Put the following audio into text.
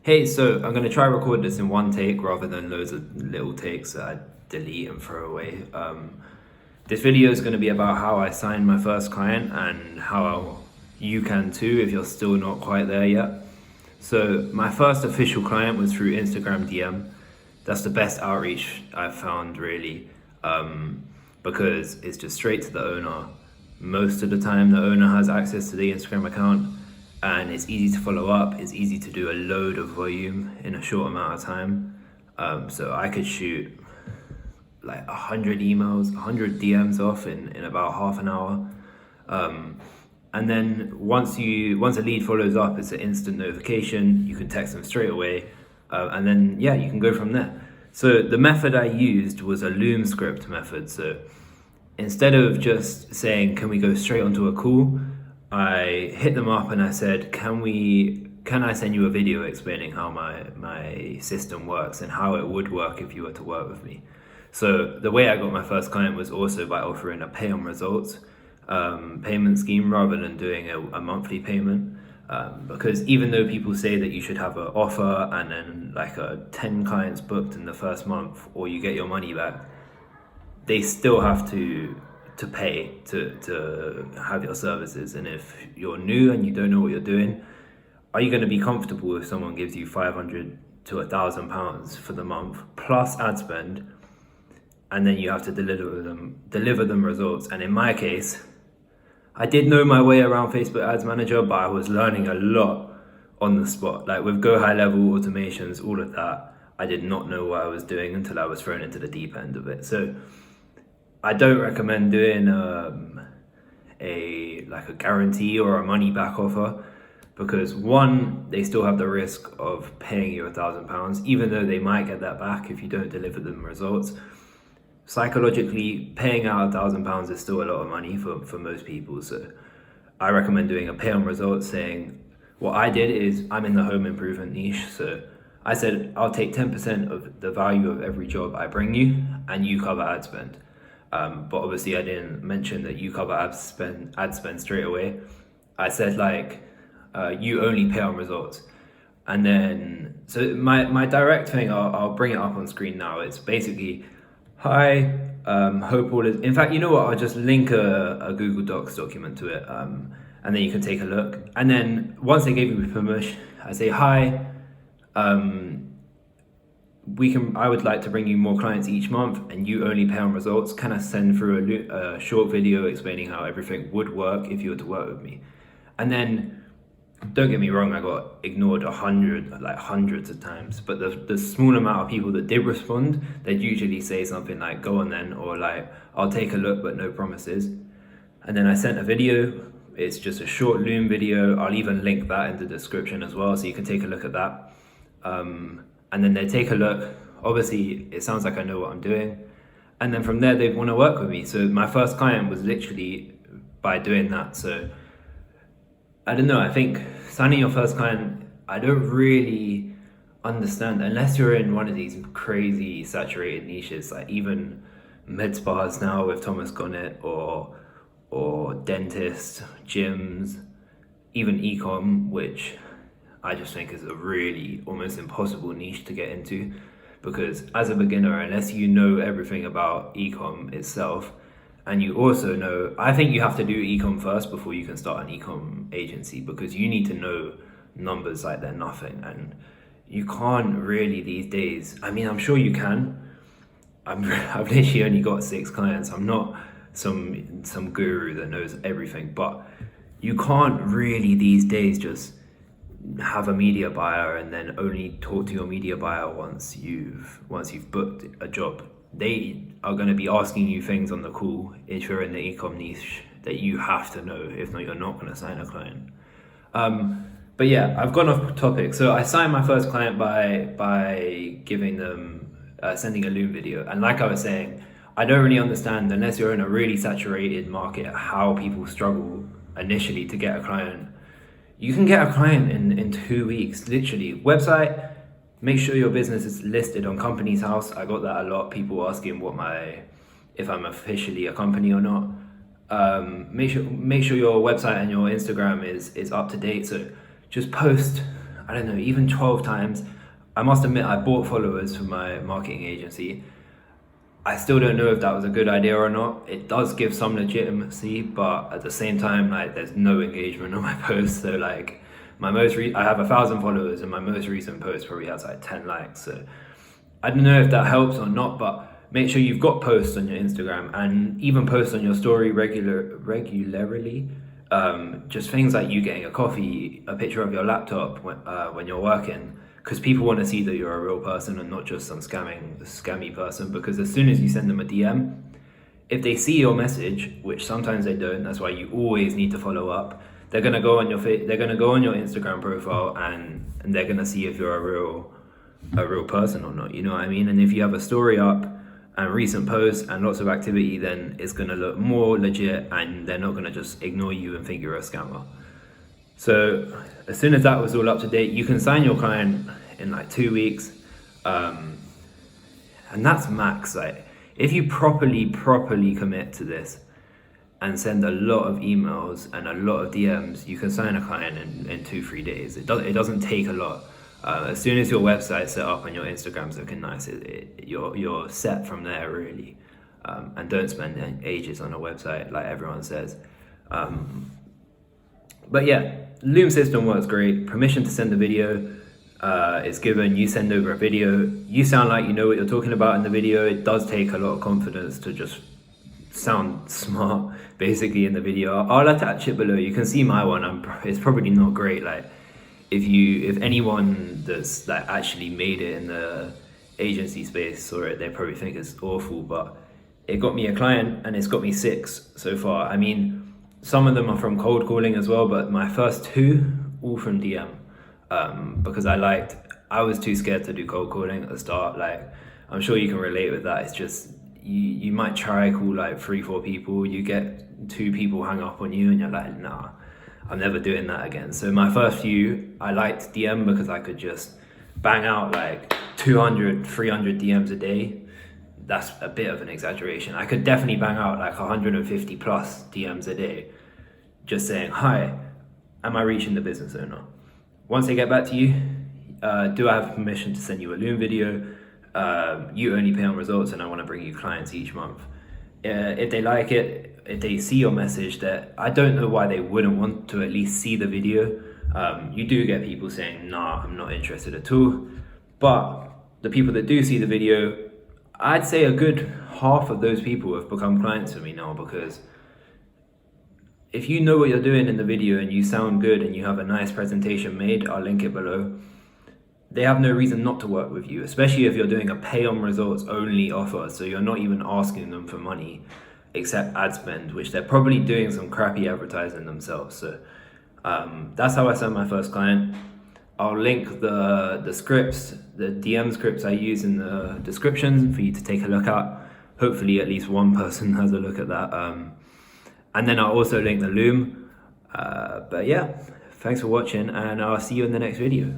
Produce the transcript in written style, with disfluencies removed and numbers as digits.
Hey, so I'm going to try record this in one take rather than loads of little takes that I delete and throw away. This video is going to be about how I signed my first client and how you can too if you're still not quite there yet. So my first official client was through Instagram DM. That's the best outreach I've found really, because it's just straight to the owner. Most of the time the owner has access to the Instagram account and it's easy to follow up. It's easy to do a load of volume in a short amount of time. So I could shoot like 100 emails, 100 DMs off in about half an hour. And then once a lead follows up, it's an instant notification. You can text them straight away, and then yeah, you can go from there. So the method I used was a Loom script method. So instead of just saying, "Can we go straight onto a call?" I hit them up and I said, "Can I send you a video explaining how my system works and how it would work if you were to work with me?" So the way I got my first client was also by offering a pay on results payment scheme rather than doing a monthly payment. Because even though people say that you should have an offer and then like 10 clients booked in the first month or you get your money back, they still have to pay to have your services. And if you're new and you don't know what you're doing, are you going to be comfortable if someone gives you 500 to £1,000 for the month plus ad spend, and then you have to deliver them results? And in my case, I did know my way around Facebook Ads Manager, but I was learning a lot on the spot. Like with Go High Level automations, all of that, I did not know what I was doing until I was thrown into the deep end of it. So I don't recommend doing a guarantee or a money back offer, because one, they still have the risk of paying you £1,000, even though they might get that back if you don't deliver them results. Psychologically, paying out £1,000 is still a lot of money for most people. So I recommend doing a pay on results, saying, what I did is, I'm in the home improvement niche, so I said, I'll take 10% of the value of every job I bring you and you cover ad spend. But obviously I didn't mention that you cover ad spend straight away. I said you only pay on results. And then, so my direct thing, I'll bring it up on screen now. It's basically, "Hi, hope all is," in fact, you know what, I'll just link a Google Docs document to it, and then you can take a look. And then once they gave me permission, I say, "Hi, I would like to bring you more clients each month and you only pay on results. Can I send through a short video explaining how everything would work if you were to work with me?" And then, don't get me wrong, I got ignored hundreds of times, but the small amount of people that did respond, they'd usually say something like, "Go on then," or like, "I'll take a look but no promises." And then I sent a video. It's just a short Loom video. I'll even link that in the description as well, so you can take a look at that. And then they take a look. Obviously, it sounds like I know what I'm doing. And then from there, they want to work with me. So my first client was literally by doing that. So I don't know, I think signing your first client, I don't really understand, unless you're in one of these crazy saturated niches, like even med spas now with Thomas Gonnet, or dentists, gyms, even e-com, which I just think is a really almost impossible niche to get into, because as a beginner, unless you know everything about e-com itself, and you also know, I think you have to do e-com first before you can start an e-com agency, because you need to know numbers like they're nothing, and you can't really these days. I mean, I'm sure you can. I've literally only got 6 clients. I'm not some guru that knows everything, but you can't really these days just have a media buyer and then only talk to your media buyer once you've booked a job. They are going to be asking you things on the call if you're in the e-com niche that you have to know. If not, you're not going to sign a client. But yeah, I've gone off topic. So I signed my first client by giving them sending a Loom video. And like I was saying, I don't really understand, unless you're in a really saturated market, how people struggle initially to get a client. You can get a client in 2 weeks, literally. Website, make sure your business is listed on Companies House. I got that a lot, people asking if I'm officially a company or not. Make sure your website and your Instagram is up to date. So just post I don't know, even 12 times. I must admit, I bought followers for my marketing agency. I still don't know if that was a good idea or not. It does give some legitimacy, but at the same time, like, there's no engagement on my posts. So like, I have 1,000 followers, and my most recent post probably has like 10 likes. So I don't know if that helps or not, but make sure you've got posts on your Instagram, and even post on your story regularly. Just things like you getting a coffee, a picture of your laptop when you're working, because people want to see that you're a real person and not just some scammy person. Because as soon as you send them a DM, if they see your message, which sometimes they don't, that's why you always need to follow up. They're gonna go on your they're gonna go on your Instagram profile, and they're gonna see if you're a real person or not. You know what I mean? And if you have a story up and recent posts and lots of activity, then it's gonna look more legit, and they're not gonna just ignore you and think you're a scammer. So as soon as that was all up to date, you can sign your client in like 2 weeks, and that's max. Like, if you properly commit to this and send a lot of emails and a lot of DMs, you can sign a client in 2-3 days. It doesn't take a lot. As soon as your website's set up and your Instagram's looking nice, you're set from there, really. And don't spend ages on a website like everyone says. But yeah, Loom system works great. Permission to send a video is given. You send over a video. You sound like you know what you're talking about in the video. It does take a lot of confidence to just sound smart, basically, in the video. I'll attach it below. You can see my one. It's probably not great. Like, if anyone that's like actually made it in the agency space saw it, they probably think it's awful. But it got me a client, and it's got me 6 so far. I mean, some of them are from cold calling as well, but my first 2 all from DM, because I was too scared to do cold calling at the start. Like, I'm sure you can relate with that. It's just you might try call like 3-4 people, you get 2 people hang up on you, and you're like, nah, I'm never doing that again. So my first few, I liked DM because I could just bang out like 200, 300 DMs a day. That's a bit of an exaggeration. I could definitely bang out like 150 plus DMs a day, just saying, hi, am I reaching the business owner? Once they get back to you, do I have permission to send you a Loom video? You only pay on results, and I want to bring you clients each month. If they like it, if they see your message, that I don't know why they wouldn't want to at least see the video. You do get people saying, nah, I'm not interested at all. But the people that do see the video, I'd say a good half of those people have become clients for me now, because if you know what you're doing in the video and you sound good and you have a nice presentation made, I'll link it below, they have no reason not to work with you, especially if you're doing a pay on results only offer. So you're not even asking them for money except ad spend, which they're probably doing some crappy advertising themselves. So that's how I sent my first client. I'll link the scripts, the DM scripts I use in the description for you to take a look at. Hopefully at least one person has a look at that. And then I'll also link the Loom. But yeah, thanks for watching, and I'll see you in the next video.